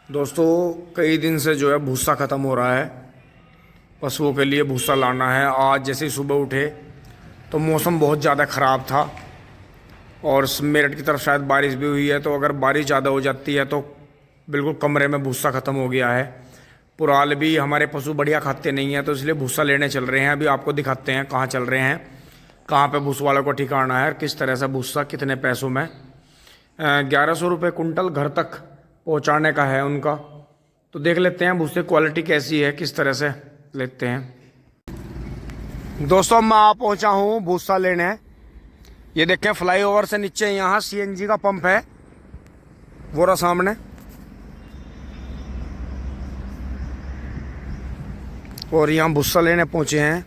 दोस्तों कई दिन से जो है भूसा ख़त्म हो रहा है। पशुओं के लिए भूसा लाना है। आज जैसे ही सुबह उठे तो मौसम बहुत ज़्यादा ख़राब था और मेरठ की तरफ शायद बारिश भी हुई है। तो अगर बारिश ज़्यादा हो जाती है तो बिल्कुल कमरे में भूसा ख़त्म हो गया है। पुराल भी हमारे पशु बढ़िया खाते नहीं हैं, तो इसलिए भूसा लेने चल रहे हैं। अभी आपको दिखाते हैं कहाँ चल रहे हैं, कहाँ पे भूस वालों को ठिकाना है और किस तरह से भूसा कितने पैसों में 1100 रुपये कुंटल घर तक पहुंचाने का है उनका। तो देख लेते हैं भूसे क्वालिटी कैसी है, किस तरह से लेते हैं। दोस्तों मैं आ पहुंचा हूं भूसा लेने। ये देखें फ्लाईओवर से नीचे यहाँ सीएनजी का पंप है, वो रहा सामने। और यहाँ भूसा लेने पहुंचे हैं।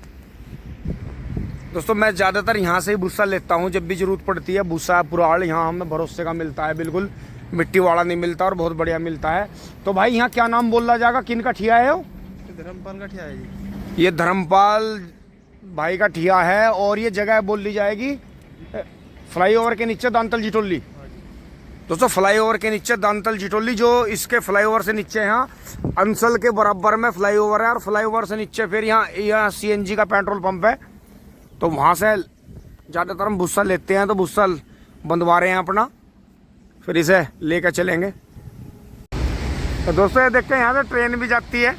दोस्तों मैं ज़्यादातर यहाँ से ही भूसा लेता हूँ जब भी ज़रूरत पड़ती है। भूसा पुराल यहाँ हमें भरोसे का मिलता है, बिल्कुल मिट्टी वाला नहीं मिलता और बहुत बढ़िया मिलता है। तो भाई यहाँ क्या नाम बोला जाएगा, किन का ठिया है वो? धर्मपाल का ठिया है जी। ये धर्मपाल भाई का ठिया है और ये जगह बोल ली जाएगी फ्लाईओवर के नीचे दांतल जिटोली। दोस्तों फ्लाईओवर के नीचे दांतल जिटोली, जो इसके फ्लाईओवर से नीचे यहाँ अंसल के बराबर में फ्लाईओवर है और फ्लाईओवर से नीचे फिर यहाँ सीएनजी का पेट्रोल पंप है। तो वहाँ से ज़्यादातर हम भूसा लेते हैं। तो भूसा बंधवा रहे हैं अपना, फिर इसे लेकर चलेंगे। तो दोस्तों ये देखते हैं यहाँ से ट्रेन भी जाती है,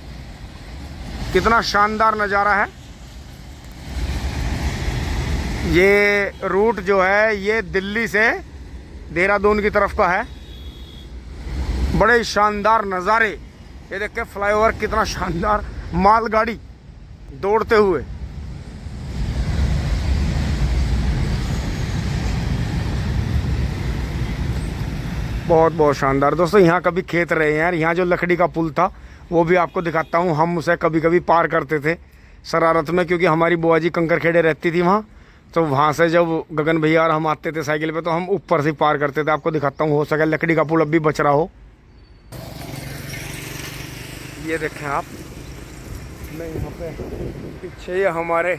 कितना शानदार नज़ारा है। ये रूट जो है ये दिल्ली से देहरादून की तरफ का है। बड़े शानदार नज़ारे। ये देखते फ्लाईओवर कितना शानदार, मालगाड़ी दौड़ते हुए। बहुत बहुत शानदार। दोस्तों यहाँ कभी खेत रहे हैं यार, यहाँ जो लकड़ी का पुल था वो भी आपको दिखाता हूँ। हम उसे कभी कभी पार करते थे शरारत में, क्योंकि हमारी बुआ जी कंकर खेड़े रहती थी वहाँ। तो वहाँ से जब गगन भैया और हम आते थे साइकिल पे तो हम ऊपर से पार करते थे। आपको दिखाता हूँ, हो सके लकड़ी का पुल अब भी बच रहा हो। ये देखें आप, मैं यहाँ पे पीछे ये हमारे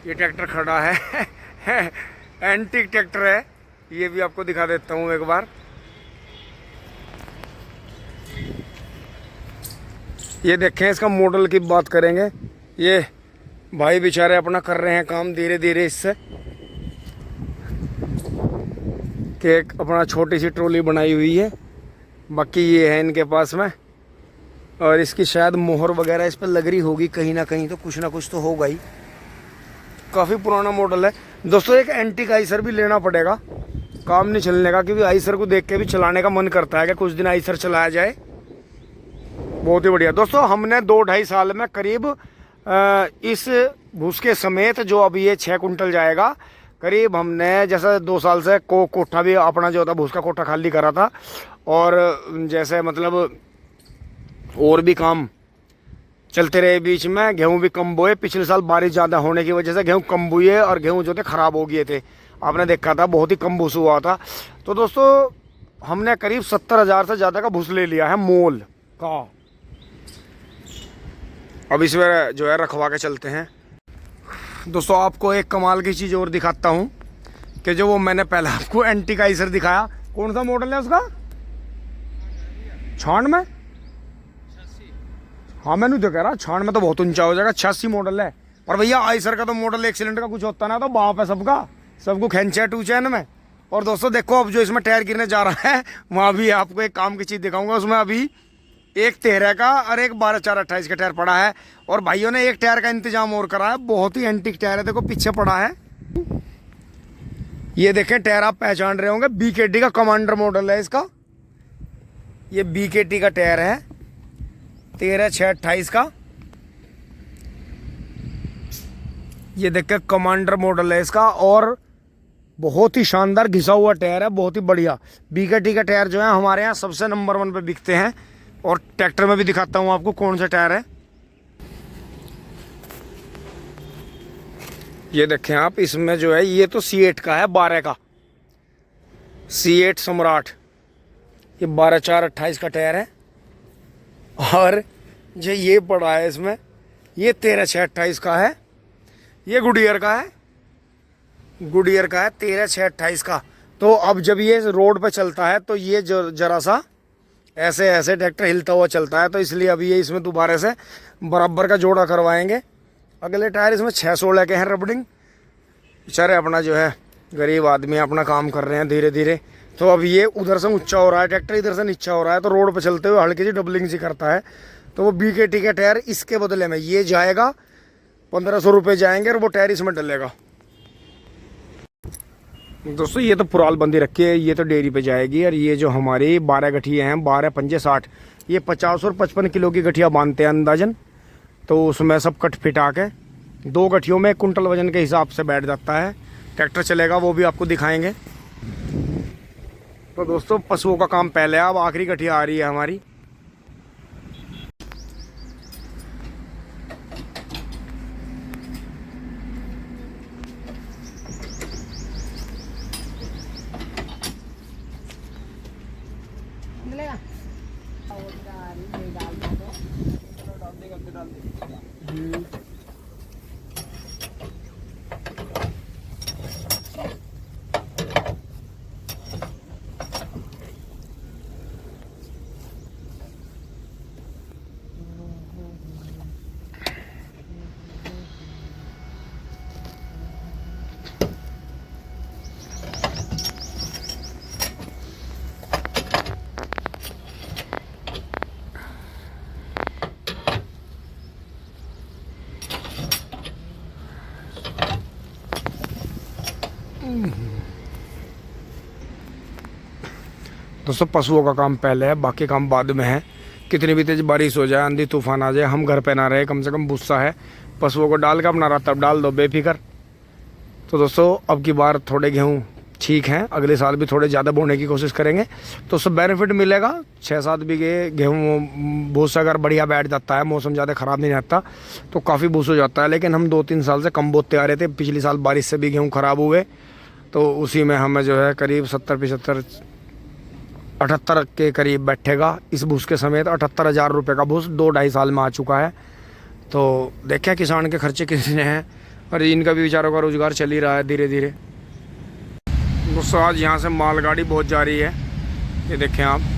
ये ट्रैक्टर खड़ा है एंटीक ट्रैक्टर है। ये भी आपको दिखा देता हूँ एक बार। ये देखें, इसका मॉडल की बात करेंगे। ये भाई बेचारे अपना कर रहे हैं काम धीरे धीरे इससे, कि एक अपना छोटी सी ट्रॉली बनाई हुई है। बाकी ये है इनके पास में, और इसकी शायद मोहर वगैरह इस पर लग रही होगी कहीं ना कहीं, तो कुछ ना कुछ तो होगा ही। काफ़ी पुराना मॉडल है। दोस्तों एक एंटीक आइसर भी लेना पड़ेगा, काम नहीं चलने का, क्योंकि आइसर को देख के भी चलाने का मन करता है कि कुछ दिन आइसर चलाया जाए। बहुत ही बढ़िया। दोस्तों हमने 2-2.5 साल में करीब इस भूस के समेत जो अभी ये 6 कुंटल जाएगा करीब, हमने जैसे 2 साल से कोठा भी अपना जो था भूस का कोठा खाली करा था। और जैसे मतलब और भी काम चलते रहे बीच में। गेहूं भी कम बोए, पिछले साल बारिश ज़्यादा होने की वजह से गेहूं कम बोए और गेहूं जो थे ख़राब हो गए थे। आपने देखा था बहुत ही कम भूस हुआ था। तो दोस्तों हमने करीब 70,000 से ज़्यादा का भूस ले लिया है मोल का। अब इसमें जो है रखवा के चलते हैं। दोस्तों आपको एक कमाल की चीज़ और दिखाता हूँ, कि जो वो मैंने पहले आपको एंटीक आइसर दिखाया, कौन सा मॉडल है उसका? 96? हाँ मैंने तो कह रहा 96 तो बहुत ऊंचा हो जाएगा, 86 मॉडल है। पर भैया आइसर का तो मॉडल एक सिलेंडर का कुछ होता ना, तो बाप है सबका, सबको खेंचा टूचैन में। और दोस्तों देखो अब जो इसमें टायर गिरने जा रहा है, वहाँ भी आपको एक काम की चीज़ दिखाऊंगा। उसमें अभी एक 13 का और एक 12-4-28 का टायर पड़ा है, और भाइयों ने एक टायर का इंतजाम और करा है। बहुत ही एंटीक टायर है, देखो पीछे पड़ा है। ये देखें टायर, आप पहचान रहे होंगे, बीकेटी का कमांडर मॉडल है इसका। ये बीकेटी का टायर है 13/6/28 का। ये देखें कमांडर मॉडल है इसका, और बहुत ही शानदार घिसा हुआ टायर है, बहुत ही बढ़िया। बीकेटी का टायर जो है हमारे यहाँ सबसे नंबर 1 पे बिकते हैं। और ट्रैक्टर में भी दिखाता हूँ आपको कौन सा टायर है। ये देखें आप, इसमें जो है ये तो C8 का है, 12 का C8 सम्राट। ये 12/4/28 का टायर है। और जो ये पड़ा है इसमें, ये 13/6/28 का है। ये गुडियर का है, गुडियर का है 13/6/28 का। तो अब जब ये रोड पे चलता है तो ये जरा सा ऐसे ऐसे ट्रैक्टर हिलता हुआ चलता है, तो इसलिए अभी ये इसमें दोबारा से बराबर का जोड़ा करवाएंगे। अगले टायर इसमें 616 के हैं रबडिंग। बेचारे अपना जो है गरीब आदमी अपना काम कर रहे हैं धीरे धीरे। तो अब ये उधर से ऊंचा हो रहा है ट्रैक्टर, इधर से नीचा हो रहा है, तो रोड पर चलते हुए हल्की सी डबलिंग सी करता है। तो वो BKT के टायर इसके बदले में ये जाएगा, 1500 रुपये जाएंगे और वो टायर इसमें डलेगा। दोस्तों ये तो पुराल बंदी रखी है, ये तो डेयरी पे जाएगी। और ये जो हमारी 12 गठिया हैं, 12 पंजे 60, ये 50 और 55 किलो की गठिया बांधते हैं अंदाजन। तो उसमें सब कट फिटा के 2 गठियों में 1 कुंटल वजन के हिसाब से बैठ जाता है। ट्रैक्टर चलेगा, वो भी आपको दिखाएंगे। तो दोस्तों पशुओं का काम पहले, अब आखिरी गठिया आ रही है हमारी। दोस्तों पशुओं का काम पहले है, बाकी काम बाद में है। कितनी भी तेज बारिश हो जाए, आंधी तूफान आ जाए, हम घर पे ना रहे, कम से कम भूसा है पशुओं को डाल के अपना रात तब डाल दो बेफिक्र। तो दोस्तों अब की बार थोड़े गेहूँ ठीक हैं, अगले साल भी थोड़े ज़्यादा बोने की कोशिश करेंगे तो सब बेनिफिट मिलेगा। 6-7 बीघे गेहूँ भूसा अगर बढ़िया बैठ जाता है, मौसम ज़्यादा ख़राब नहीं रहता तो काफ़ी भूस हो जाता है। लेकिन हम 2-3 साल से कम बोते आ रहे थे, पिछली साल बारिश से भी गेहूँ ख़राब हुए, तो उसी में हमें जो है करीब 70-75 78 के करीब बैठेगा इस भूस के समेत। 78,000 रुपये का भूस 2-2.5 साल में आ चुका है। तो देखें किसान के खर्चे कितने हैं, और इनका भी बेचारों का रोज़गार चल ही रहा है धीरे धीरे। दोस्तों आज यहाँ से मालगाड़ी बहुत जा रही है, ये देखें आप।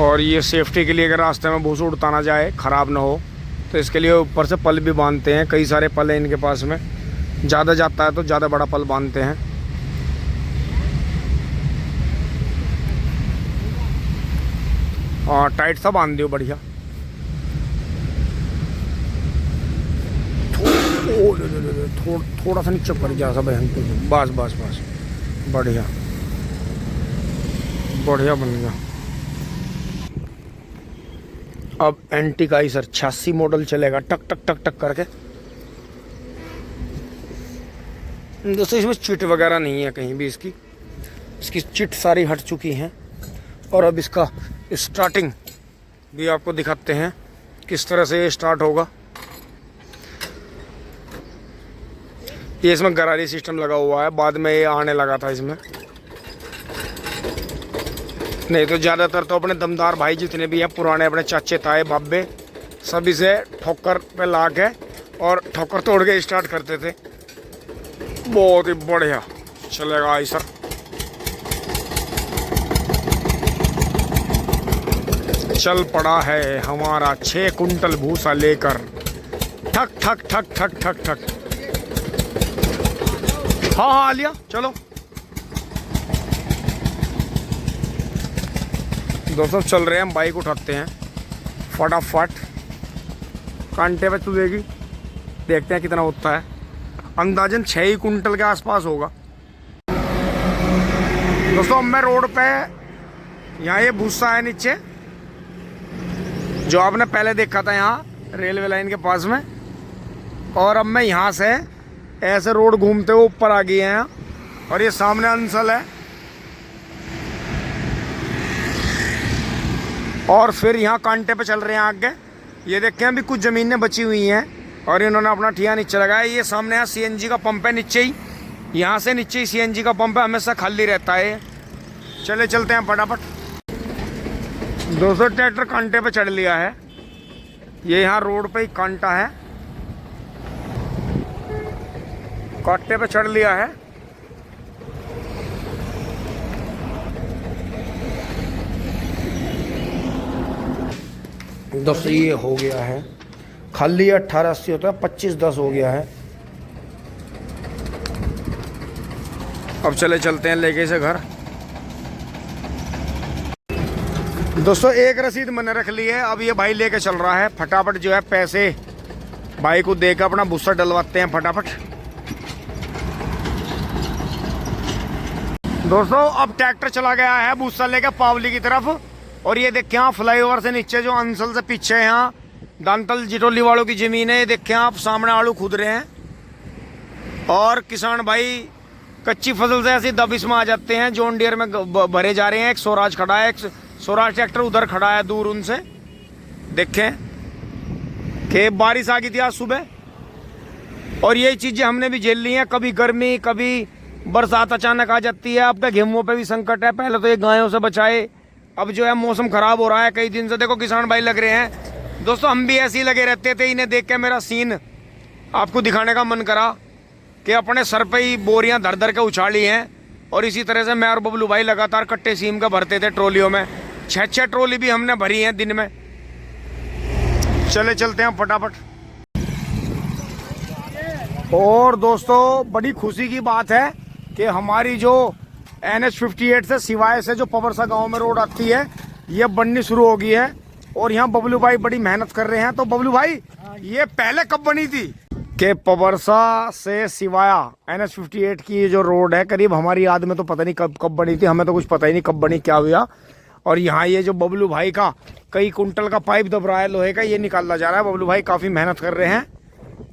और ये सेफ्टी के लिए अगर रास्ते में भूसा उड़ता ना जाए, ख़राब ना हो, तो इसके लिए ऊपर से पल भी बांधते हैं। कई सारे पल हैं इनके पास में, ज़्यादा जाता है तो ज़्यादा बड़ा पल बांधते हैं। और टाइट सा बांध दियो बढ़िया। थोड़ा सा नीचे पड़ गया सब, बस बस बस, बढ़िया बढ़िया बन गया। अब एंटी का सर 86 मॉडल चलेगा, टक टक टक टक करके। दोस्तों इसमें चिट वगैरह नहीं है कहीं भी, इसकी चिट सारी हट चुकी हैं। और अब इसका स्टार्टिंग भी आपको दिखाते हैं किस तरह से ये स्टार्ट होगा। ये इसमें गरारी सिस्टम लगा हुआ है, बाद में ये आने लगा था इसमें, नहीं तो ज़्यादातर तो अपने दमदार भाई जितने भी हैं पुराने, अपने चाचे ताए बाबे, सभी से ठोकर पे ला के और ठोकर तोड़ के स्टार्ट करते थे। बहुत ही बढ़िया चलेगा आई सर। चल पड़ा है हमारा 6 कुंटल भूसा लेकर, ठक ठक ठक ठक ठक ठक। हाँ आलिया चलो। दोस्तों चल रहे हैं, हम बाइक उठाते हैं फटाफट। कांटे पे चुभेगी, देखते हैं कितना होता है। अंदाजन 6 कुंटल के आसपास होगा। दोस्तों अब मैं रोड पे, यहाँ ये भूसा है नीचे जो आपने पहले देखा था यहाँ रेलवे लाइन के पास में, और अब मैं यहाँ से ऐसे रोड घूमते हुए ऊपर आ गए हैं। और ये सामने अंसल है, और फिर यहाँ कांटे पे चल रहे हैं आगे। ये देखें अभी कुछ ज़मीनें बची हुई हैं और इन्होंने अपना ठिया नीचे लगाया। ये सामने यहाँ CNG का पंप है नीचे ही, यहाँ से नीचे सीएनजी का पंप है, हमेशा खाली रहता है। चले चलते हैं फटाफट। 200 ट्रैक्टर कांटे पे चढ़ लिया है। ये यहाँ रोड पे ही कांटा है, कांटे पे चढ़ लिया है। दोस्तों ये हो गया है खाली। 1880 होता है, 2510 हो गया है। अब चले चलते हैं लेके इसे घर। दोस्तों एक रसीद मैंने रख ली है, अब ये भाई लेके चल रहा है। फटाफट जो है पैसे भाई को देकर अपना बूस्टर डलवाते हैं फटाफट। दोस्तों अब ट्रैक्टर चला गया है बूस्टर लेकर पावली की तरफ। और ये देखिए आप फ्लाईओवर से नीचे जो अंसल से पीछे यहाँ दांतल जिटोली वालों की जमीन है, ये देखिए आप सामने आलू खुद रहे हैं। और किसान भाई कच्ची फसल से ऐसी दबिश में आ जाते हैं, जॉन डियर में भरे जा रहे हैं। एक स्वराज खड़ा है, एक स्वराज ट्रैक्टर उधर खड़ा है दूर उनसे। देखें कि बारिश आ गई थी आज सुबह, और ये चीजें हमने भी झेल ली हैं। कभी गर्मी, कभी बरसात अचानक आ जाती है। अब तक गेहूं पे भी संकट है। पहले तो ये गायों से बचाए, अब जो है मौसम खराब हो रहा है कई दिन से। देखो किसान भाई लग रहे हैं। दोस्तों हम भी ऐसे ही लगे रहते थे। इन्हें देख के मेरा सीन आपको दिखाने का मन करा कि अपने सर पे ही बोरियां धर धर के उछाली हैं। और इसी तरह से मैं और बबलू भाई लगातार कट्टे सीम का भरते थे ट्रॉलियों में। 6-6 ट्रॉली भी हमने भरी हैं दिन में। चले चलते हैं फटाफट। और दोस्तों बड़ी खुशी की बात है कि हमारी जो NH58 से सिवाय से जो पवरसा गांव में रोड आती है, ये बननी शुरू हो गई है। और यहाँ बबलू भाई बड़ी मेहनत कर रहे हैं। तो बबलू भाई ये पहले कब बनी थी? कि पवरसा से सिवाया NH58 की जो रोड है, करीब हमारी याद में तो पता नहीं कब कब बनी थी। हमें तो कुछ पता ही नहीं कब बनी, क्या हुआ। और यहाँ ये जो बबलू भाई का कई कुंटल का पाइप दब रहा है लोहे का, ये निकाला जा रहा है। बबलू भाई काफ़ी मेहनत कर रहे हैं।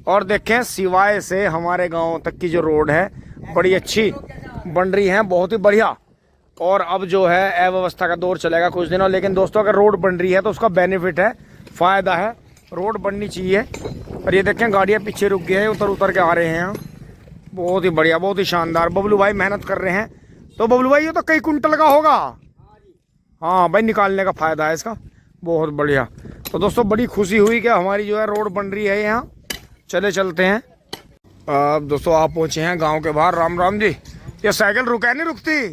और देखें सिवाय से हमारे गाँव तक की जो रोड है बड़ी अच्छी बन रही है, बहुत ही बढ़िया। और अब जो है अव्यवस्था का दौर चलेगा कुछ दिनों। लेकिन दोस्तों अगर रोड बन रही है तो उसका बेनिफिट है, फ़ायदा है। रोड बननी चाहिए। और ये देखें गाड़ियाँ पीछे रुक गई है, उतर उतर के आ रहे हैं। बहुत ही बढ़िया, बहुत ही शानदार। बबलू भाई मेहनत कर रहे हैं। तो बबलू भाई ये तो कई कुंटल का होगा। हाँ भाई निकालने का फ़ायदा है इसका, बहुत बढ़िया। तो दोस्तों बड़ी खुशी हुई कि हमारी जो है रोड बन रही है यहाँ। चले चलते हैं। अब दोस्तों आप पहुँचे हैं गाँव के बाहर। राम राम जी। ये साइकिल रुका नहीं रुकती।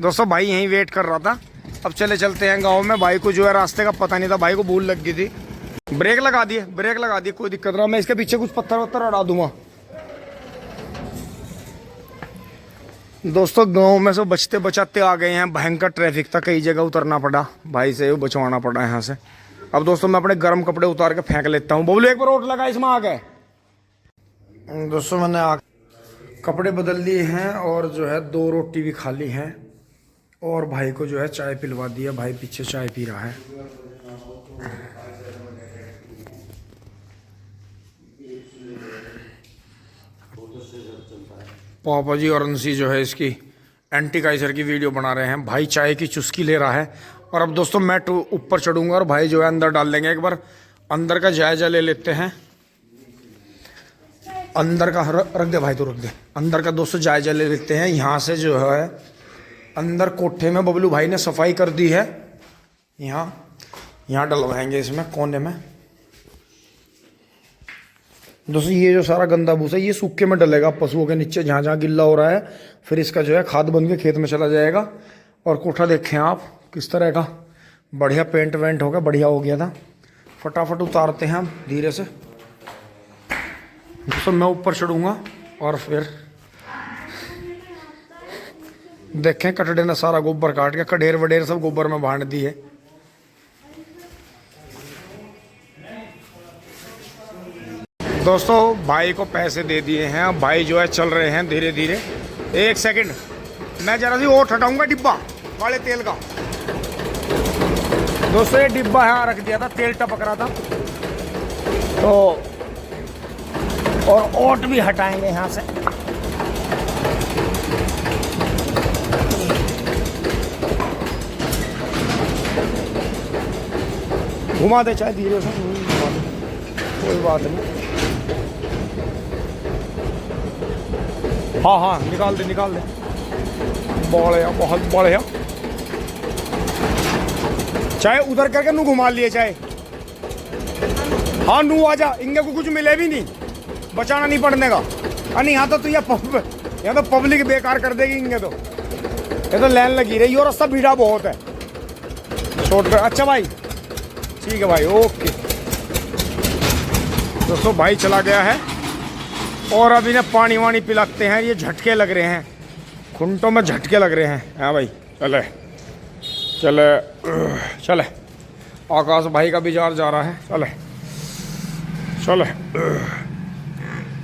दोस्तों भाई यहीं वेट कर रहा था। अब चले चलते हैं गांव में। भाई को जो है रास्ते का पता नहीं था, भाई को भूल लग गई थी। ब्रेक लगा दिए, ब्रेक लगा दिए, कोई दिक्कत ना। मैं इसके पीछे कुछ पत्थर वत्थर अड़ा दूंगा। दोस्तों गांव में से बचते बचाते आ गए हैं। भयंकर ट्रैफिक था, कई जगह उतरना पड़ा, भाई से बचवाना पड़ा यहाँ से। अब दोस्तों मैं अपने गर्म कपड़े उतार के फेंक लेता हूँ। बबलू एक बार रोट लगा, इसमें आ गए। दोस्तों मैंने कपड़े बदल लिए हैं और जो है 2 रोटी भी खा ली हैं। और भाई को जो है चाय पिलवा दिया। भाई पीछे चाय पी रहा है। पापा जी और अंशी जो है इसकी एंटी काइजर की वीडियो बना रहे हैं। भाई चाय की चुस्की ले रहा है। और अब दोस्तों मैं ऊपर चढ़ूंगा और भाई जो है अंदर डाल देंगे। एक बार अंदर का जायजा ले लेते हैं। अंदर का रख दे भाई, तो रख दे। अंदर का दोस्तों जायजा ले लेते हैं। यहाँ से जो है अंदर कोठे में बबलू भाई ने सफाई कर दी है। यहाँ डलवाएंगे इसमें कोने में। दोस्तों ये जो सारा गंदा भूसा ये सूखे में डलेगा पशुओं के नीचे, जहाँ जहाँ गिल्ला हो रहा है। फिर इसका जो है खाद बन के खेत में चला जाएगा। और कोठा देखें आप किस तरह का, बढ़िया पेंट वेंट हो गया, बढ़िया हो गया था। फटाफट उतारते हैं हम धीरे से। दोस्तों मैं ऊपर चढ़ूँगा और फिर देखें कटड़े ने सारा गोबर काट के, कडेर वडेर सब गोबर में बांट दी है। दोस्तों भाई को पैसे दे दिए हैं। अब भाई जो है चल रहे हैं धीरे धीरे। 1 सेकंड मैं जरा सी और हटाऊंगा डिब्बा काले तेल का। दोस्तों ये डिब्बा यहाँ रख दिया था, तेल टपक रहा था तो। और ओट भी हटाएंगे यहाँ से। घुमा दे चाहे धीरे से, कोई बात नहीं। हाँ हाँ निकाल दे बढ़िया, बहुत बढ़िया। चाहे उधर करके नू घुमा लिए चाहे। हाँ नू आजा, इनके को कुछ मिले भी नहीं, बचाना नहीं पड़ने का। अरे यहाँ तो यहाँ तो पब्लिक बेकार कर देगी इनके तो। ये तो लाइन लगी रही और रास्ता भीड़ा बहुत है। शॉर्ट कर। अच्छा भाई ठीक है भाई, ओके। दोस्तों भाई चला गया है और अभी ना पानी वानी पिलाते हैं। ये झटके लग रहे हैं, खुंटों में झटके लग रहे हैं। हाँ भाई चले चले चले। आकाश भाई का भी जार जा रहा है। चले चले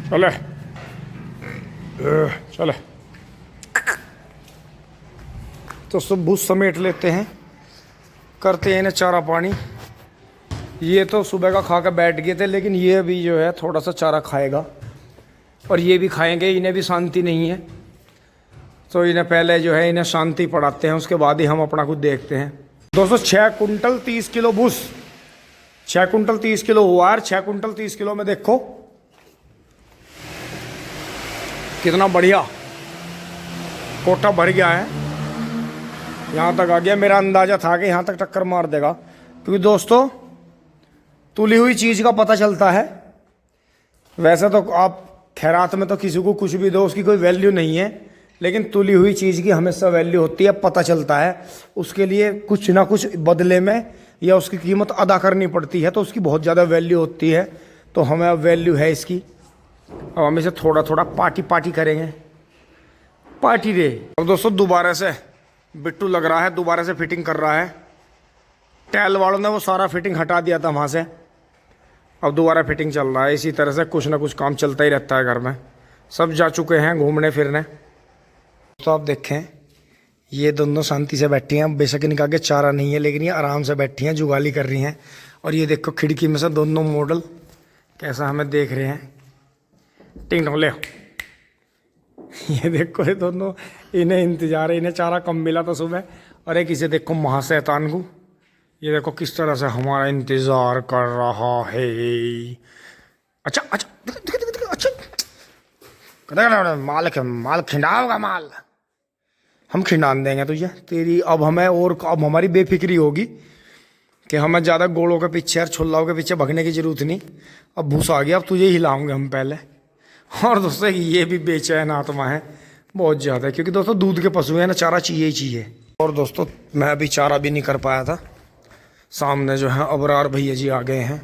चले चले। तो सब भूस समेट लेते हैं, करते हैं इन्हें चारा पानी। ये तो सुबह का खा कर बैठ गए थे, लेकिन ये भी जो है थोड़ा सा चारा खाएगा और ये भी खाएंगे। इन्हें भी शांति नहीं है, तो इन्हें पहले जो है इन्हें शांति पढ़ाते हैं, उसके बाद ही हम अपना कुछ देखते हैं। दोस्तों 6 कुंटल 30 किलो भूस, 6 कुंटल 30 किलो हुआ है। 6 कुंटल 30 किलो में देखो कितना बढ़िया कोटा भर गया है। यहाँ तक आ गया। मेरा अंदाजा था कि यहाँ तक टक्कर मार देगा, क्योंकि दोस्तों तुली हुई चीज़ का पता चलता है। वैसे तो आप खैरात में तो किसी को कुछ भी दो उसकी कोई वैल्यू नहीं है, लेकिन तुली हुई चीज़ की हमेशा वैल्यू होती है, पता चलता है। उसके लिए कुछ ना कुछ बदले में या उसकी कीमत अदा करनी पड़ती है, तो उसकी बहुत ज़्यादा वैल्यू होती है। तो हमें अब वैल्यू है इसकी। अब हम इसे थोड़ा थोड़ा पार्टी करेंगे। पार्टी दे। अब दोस्तों दोबारा से बिट्टू लग रहा है, दोबारा से फिटिंग कर रहा है। टैल वालों ने वो सारा फिटिंग हटा दिया था वहाँ से, अब दोबारा फिटिंग चल रहा है। इसी तरह से कुछ ना कुछ काम चलता ही रहता है घर में। सब जा चुके हैं घूमने फिरने। तो आप देखें ये दोनों शांति से बैठी हैं। बेशक इनका आगे चारा नहीं है, लेकिन ये आराम से बैठी हैं, जुगाली कर रही हैं। और ये देखो खिड़की में से दोनों मॉडल कैसा हमें देख रहे हैं। टिंग ले। ये देखो ये दोनों, इन्हें इंतजार है, इन्हें चारा कम मिला था सुबह। और एक इसे देखो महाशैतान को, ये देखो किस तरह से हमारा इंतजार कर रहा है। अच्छा अच्छा अच्छा, माल खिंडाओगा माल, हम खिंडान देंगे तुझे तेरी। अब हमारी बेफिक्री होगी कि हमें ज़्यादा गोलों के पीछे और छुल्लाओं के पीछे भगने की जरूरत नहीं। अब भूसा आ गया, अब तुझे हिलाओगे हम पहले। और दोस्तों ये भी बेचैन आत्मा है बहुत ज़्यादा, क्योंकि दोस्तों दूध के पशु हैं ना, चारा चाहिए ही चाहिए। और दोस्तों मैं अभी चारा भी नहीं कर पाया था। सामने जो है अबरार भैया जी आ गए हैं।